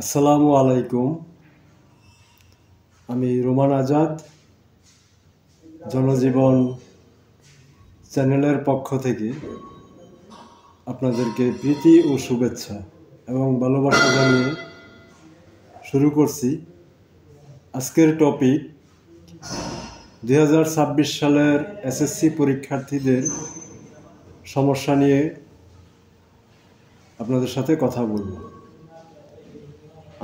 আসসালামু আলাইকুম। আমি রোমান আজাদ, জনজীবন চ্যানেলের পক্ষ থেকে আপনাদেরকে প্রীতি ও শুভেচ্ছা এবং ভালোবাসা জানিয়ে শুরু করছি। আজকের টপিক 2026 সালের এসএসসি পরীক্ষার্থীদের সমস্যা নিয়ে আপনাদের সাথে কথা বলব।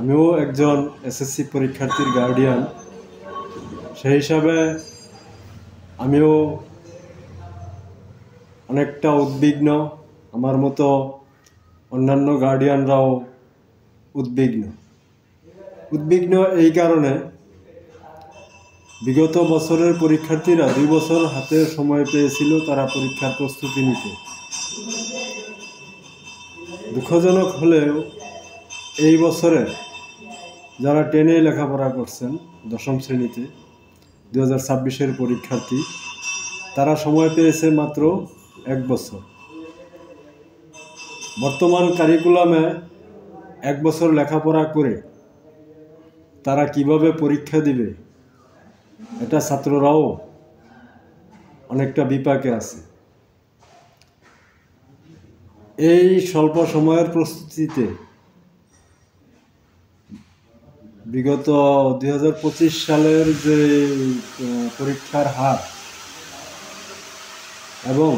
আমিও একজন এসএসসি পরীক্ষার্থীর গার্ডিয়ান, সেই হিসাবে আমিও অনেকটা উদ্বিগ্ন। আমার মতো অন্যান্য গার্ডিয়ানরাও উদ্বিগ্ন এই কারণে, বিগত বছরের পরীক্ষার্থীরা 2 বছর হাতে সময় পেয়েছিল তারা পরীক্ষার প্রস্তুতি নিতে। দুঃখজনক হলেও এই বছরে যারা 10-এ লেখাপড়া করছেন, 10ম শ্রেণীতে 2026-এর পরীক্ষার্থী, তারা সময় পেয়েছে মাত্র 1 বছর। বর্তমান কারিকুলামে 1 বছর লেখাপড়া করে তারা কিভাবে পরীক্ষা দিবে, এটা ছাত্ররাও অনেকটা বিপাকে আছে। এই স্বল্প সময়ের প্রস্তুতিতে বিগত 2025 সালের যে পরীক্ষার হার এবং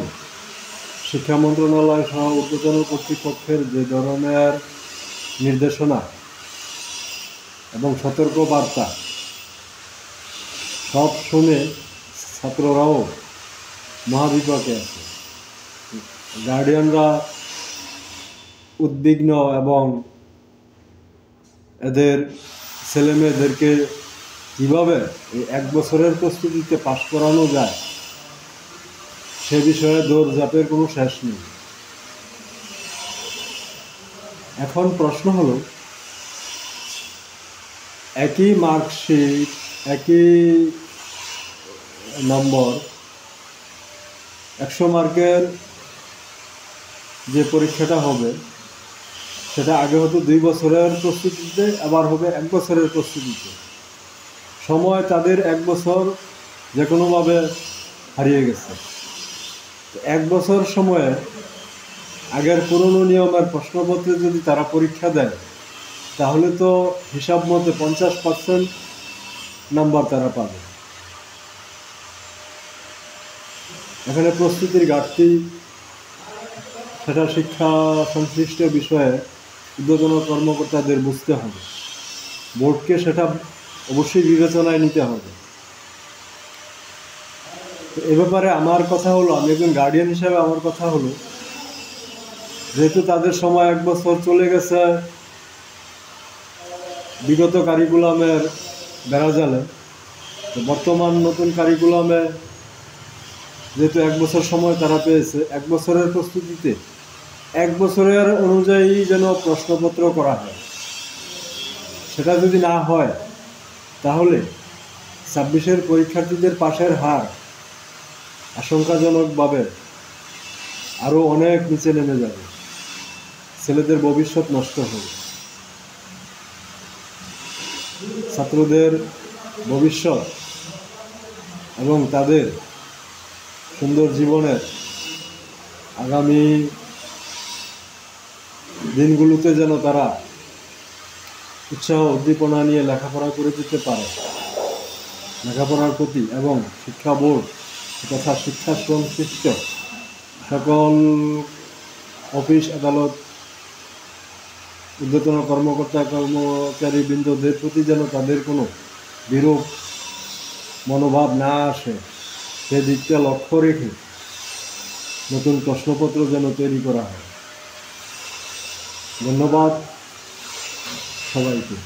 শিক্ষা মন্ত্রণালয় সহ ঊর্ধ্বতন কর্তৃপক্ষের যে ধরনের নির্দেশনা এবং সতর্ক বার্তা, সব শুনে ছাত্ররাও মহাবিপাকে আছে। গার্ডিয়ানরা উদ্বিগ্ন এবং এদের ছেলেমেয়েদেরকে কীভাবে এই 1 বছরের প্রস্তুতিতে পাশ করানো যায় সে বিষয়ে দৌড়ঝাঁপের কোনো শেষ নেই। এখন প্রশ্ন হলো, একই মার্কশিট, একই নম্বর, 100 মার্কের যে পরীক্ষাটা হবে সেটা আগে হতো 2 বছরের প্রস্তুতিতে, আবার হবে 1 বছরের প্রস্তুতিতে। সময় তাদের 1 বছর যে কোনোভাবে হারিয়ে গেছে। 1 বছর সময়ে আগের পুরনো নিয়মের প্রশ্নপত্রে যদি তারা পরীক্ষা দেয়, তাহলে তো হিসাব মতে 50% নাম্বার তারা পাবে। এখানে প্রস্তুতির ঘাটতি, সেটা শিক্ষা সংশ্লিষ্ট বিষয়ে ঊর্ধ্বতন কর্মকর্তাদের বুঝতে হবে। বোর্ডকে সেটা অবশ্যই বিবেচনায় নিতে হবে। এ ব্যাপারে আমার কথা হলো, আমি একজন গার্ডিয়ান হিসাবে আমার কথা হলো, যেহেতু তাদের সময় 1 বছর চলে গেছে বিগত কারিকুলামের বেড়াজালে, বর্তমান নতুন কারিকুলামে যেহেতু 1 বছর সময় তারা পেয়েছে, 1 বছরের প্রস্তুতিতে 1 বছরের অনুযায়ী যেন প্রশ্নপত্র করা হয়। সেটা যদি না হয় তাহলে 26-এর পরীক্ষার্থীদের পাশের হার আশঙ্কাজনকভাবে আরও অনেক নিচে নেমে যাবে। ছেলেদের ভবিষ্যৎ নষ্ট হবে। ছাত্রদের ভবিষ্যৎ এবং তাদের সুন্দর জীবনের আগামী দিনগুলোতে যেন তারা উৎসাহ উদ্দীপনা নিয়ে লেখাপড়া করে যেতে পারে, লেখাপড়ার প্রতি এবং শিক্ষা বোর্ড তথা শিক্ষা সংশ্লিষ্ট সকল অফিস আদালত ঊর্ধ্বতন কর্মকর্তা কর্মচারী বৃন্দদের প্রতি যেন তাদের কোনো বিরূপ মনোভাব না আসে, সেদিকটা লক্ষ্য রেখে নতুন প্রশ্নপত্র যেন তৈরি করা হয়। ধন্যবাদ সবাইকে।